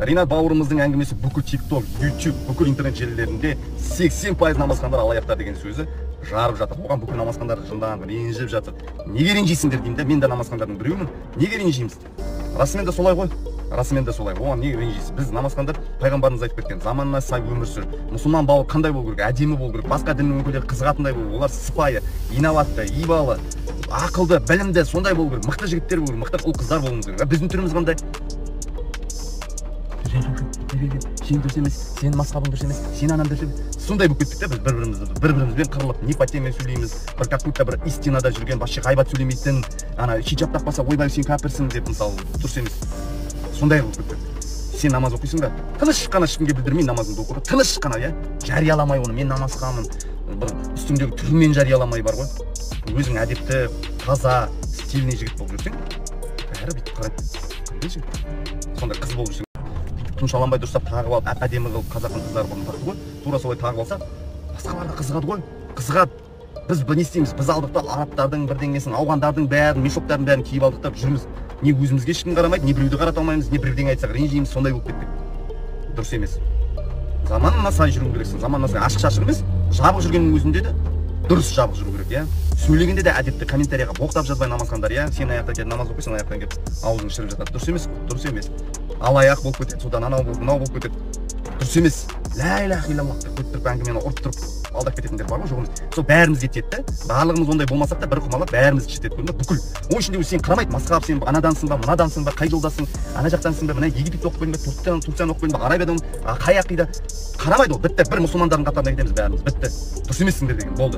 Ринат бауырымыздың әңгімесі бүкіл TikTok, YouTube, бүкіл интернет желілерінде 80% намазхандар алаяқтар деген сөзі жарып жатыр. Оған бүкіл намазхандар жынданып, ренжіп жатыр. Неге ренжисіңдер деймін де, мен де намазхандардың біреумін. Неге ренжиміз? Расымен де солай ғой. Расымен де солай. Оған неге ренжисіз? Біз намазхандар пайғамбарымыз айтып кеткен, заманына сай өмір сүр. Мұсылман бауыр қандай болу керек? Әдемі болу керек. Басқа діннің өкілдері қызығатындай болу. Олар сыпайы, инабатты, ибалы, ақылды, білімді, сондай болу керек. Мықты жігіттер болу керек, мықты ұл қыздар болуымыз керек. Біздің түріміз қандай? Сен дұрыс емес, сенің мазхабың дұрыс емес, сен анам дұрыс емес. Сондай болып кеттік те біз бір-бірімізбен қырылып, непотеммен сөйлейміз, бір какой-то бір истинада жүрген, басшы ғайбат сөйлемейтін, ана хиджаб тақпаса, ойбай сен кәпірсің деп, мысалы, дұрыс емес. Сондай болып кеттік. Сен намаз оқисың ба? Тыныш қана ешкімге білдірмей намазыңды оқы. Тыныш қана, иә? Жарияламай оны, мен намазханмын. Бір үстіңдегі түрмен жарияламай бар ғой. Өзің әдепті, таза, стильный жігіт болып жүрсең, бәрі бүйтіп қарайды. Қандай жігіт? Сондай қыз болып жүрсең. Тұншаланбай дұрыстап тағып алып, әп-әдемі қылып қазақтың қыздары бұрын тақты ғой. Тура солай тағып алса, басқалар да қызығады ғой. Қызығады. Біз не істейміз? Біз алдық та арабтардың бірдеңесін, ауғандардың бәрін, мешоктардың бәрін киіп алдық та жүрміз. Не өзімізге ешкім қарамайды, не біреуді қарата алмаймыз, не біреуден айтсақ ренжиміз, сондай болып кеттік. Дұрыс емес. Заманына сай жүру керексің. Заманына сай ашық-шашық емес, жабық жүргеннің өзінде де дұрыс жабық жүру керек, иә. Сөйлегенде де әдепті, комментарияға боқтап жазбай намазхандар, иә. Сен аяқтан келіп намаз оқисың, аяқтан келіп аузың шіріп жатады. Дұрыс емес, дұрыс емес. Алаяқ болып кетеді, содан анау болып, мынау болып кетеді. Дұрыс емес. Ла иляха иллаллах деп көтеріп әңгімені ұрып тұрып алдап кететіндер бар ғой, жоқ емес. Сол бәрімізге жетеді. Барлығымыз ондай болмасақ та бір құмалақ бәріміз жетеді. Көрдің бе? Бүкіл. Оның ішінде сен қарамайды, мазхаб сен анадансың ба, мынадансың ба, қай жолдасың, ана жақтансың ба, мына Египетті оқып келдің бе, Турцияны оқып келдің бе, Арабиядан, қай ақида. Қарамайды ол. Бітті. Бір мұсылмандардың қатарына кетеміз бәріміз. Бітті. Дұрыс емессіңдер деген болды.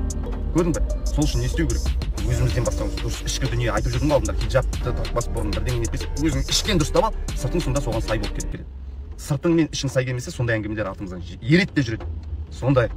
Көрдің бе? Сол үшін не істеу керек? Өзімізден бастауымыз дұрыс. Ішкі дүние айтып жүрдің ғой алдында, хиджабты тақпас бұрын бірдеңе нетпесе, өзің ішкен дұрыстап ал, сыртың сонда соған сай болып кетіп келеді. Сыртың мен ішің сай келмесе, сондай әңгімелер артымыздан ереді де жүреді. Сондай.